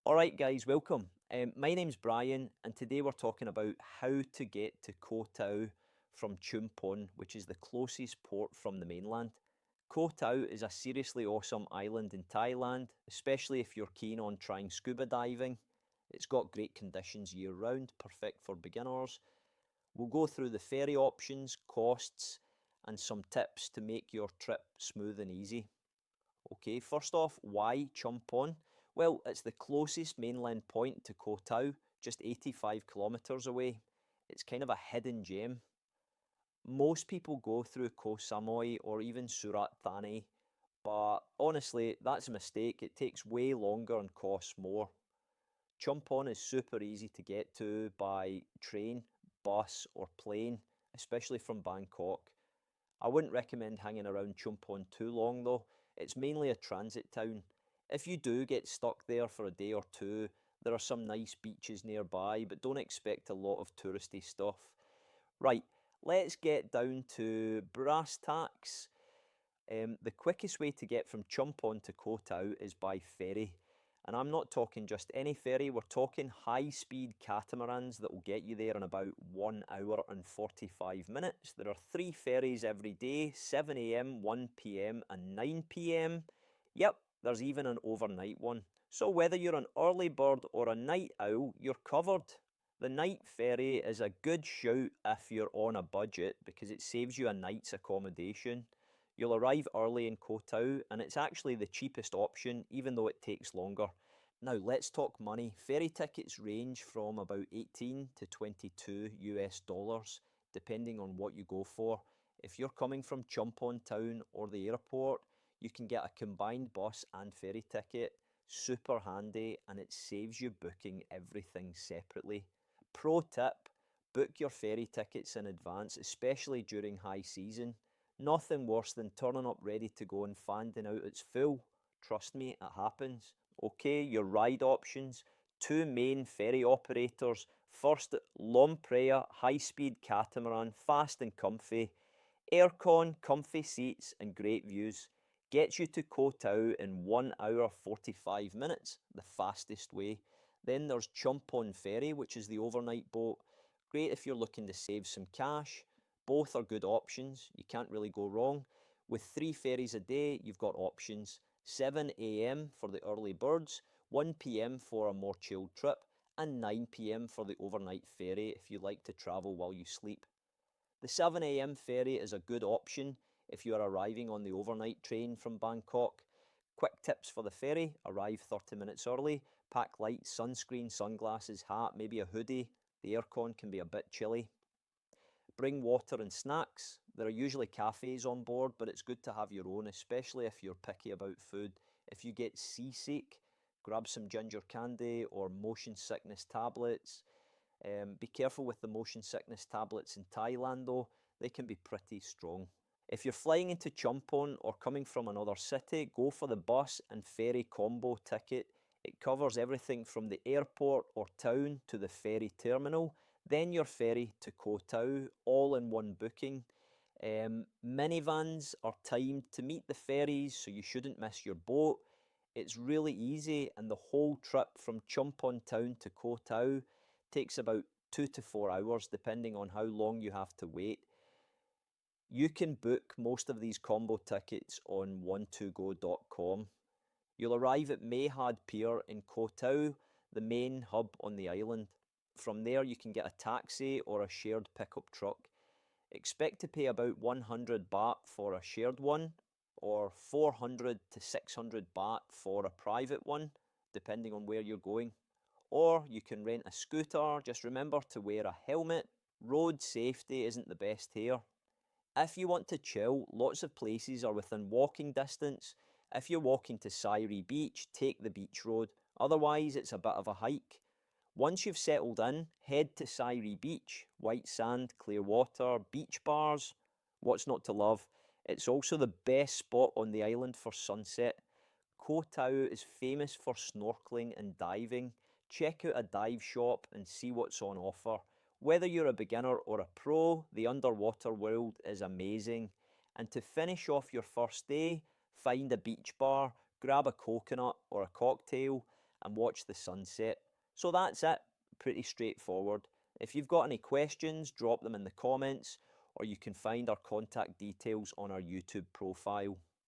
Alright guys, welcome. My name's Brian and today we're talking about how to get to Koh Tao from Chumphon, which is the closest port from the mainland. Koh Tao is a seriously awesome island in Thailand, especially if you're keen on trying scuba diving. It's got great conditions year round, perfect for beginners. We'll go through the ferry options, costs, and some tips to make your trip smooth and easy. Okay, first off, why Chumphon? Well, it's the closest mainland point to Koh Tao, just 85 kilometres away. It's kind of a hidden gem. Most people go through Koh Samui or even Surat Thani, but honestly, that's a mistake. It takes way longer and costs more. Chumphon is super easy to get to by train, bus, or plane, especially from Bangkok. I wouldn't recommend hanging around Chumphon too long though. It's mainly a transit town. If you do get stuck there for a day or two, there are some nice beaches nearby, but don't expect a lot of touristy stuff. Right, let's get down to brass tacks. The quickest way to get from Chumphon to Koh Tao is by ferry. And I'm not talking just any ferry, we're talking high-speed catamarans that will get you there in about 1 hour and 45 minutes. There are 3 ferries every day, 7 a.m, 1 p.m, and 9 p.m. Yep, there's even an overnight one. So whether you're an early bird or a night owl, you're covered. The night ferry is a good shout if you're on a budget because it saves you a night's accommodation. You'll arrive early in Koh Tao and it's actually the cheapest option even though it takes longer. Now let's talk money. Ferry tickets range from about 18 to 22 US dollars depending on what you go for. If you're coming from Chumphon town or the airport, you can get a combined bus and ferry ticket. Super handy and it saves you booking everything separately. Pro tip, book your ferry tickets in advance, especially during high season. Nothing worse than turning up ready to go and finding out it's full. Trust me, it happens. Okay, your ride options. 2 main ferry operators. First, Lomprea, high-speed catamaran, fast and comfy. Aircon, comfy seats and great views. Gets you to Koh Tao in 1 hour 45 minutes, the fastest way. Then there's Chumphon Ferry, which is the overnight boat. Great if you're looking to save some cash. Both are good options, you can't really go wrong. With 3 ferries a day, you've got options. 7 a.m. for the early birds, 1 p.m. for a more chilled trip, and 9 p.m. for the overnight ferry if you like to travel while you sleep. The 7 a.m. ferry is a good option if you are arriving on the overnight train from Bangkok. Quick tips for the ferry: arrive 30 minutes early, pack lights, sunscreen, sunglasses, hat, maybe a hoodie. The aircon can be a bit chilly. Bring water and snacks. There are usually cafes on board, but it's good to have your own, especially if you're picky about food. If you get seasick, grab some ginger candy or motion sickness tablets. Be careful with the motion sickness tablets in Thailand though, they can be pretty strong. If you're flying into Chumphon or coming from another city, go for the bus and ferry combo ticket. It covers everything from the airport or town to the ferry terminal, then your ferry to Koh Tao, all in one booking. Minivans are timed to meet the ferries, so you shouldn't miss your boat. It's really easy, and the whole trip from Chumphon town to Koh Tao takes about 2 to 4 hours, depending on how long you have to wait. You can book most of these combo tickets on one2go.com. You'll arrive at Mayhad Pier in Koh Tao, the main hub on the island. From there you can get a taxi or a shared pickup truck. Expect to pay about 100 baht for a shared one or 400 to 600 baht for a private one, depending on where you're going. Or you can rent a scooter, just remember to wear a helmet. Road safety isn't the best here. If you want to chill, lots of places are within walking distance. If you're walking to Sairi Beach, take the beach road, otherwise it's a bit of a hike. Once you've settled in, head to Sairi Beach. White sand, clear water, beach bars. What's not to love? It's also the best spot on the island for sunset. Koh Tao is famous for snorkeling and diving. Check out a dive shop and see what's on offer. Whether you're a beginner or a pro, the underwater world is amazing. And to finish off your first day, find a beach bar, grab a coconut or a cocktail, and watch the sunset. So that's it, pretty straightforward. If you've got any questions, drop them in the comments, or you can find our contact details on our YouTube profile.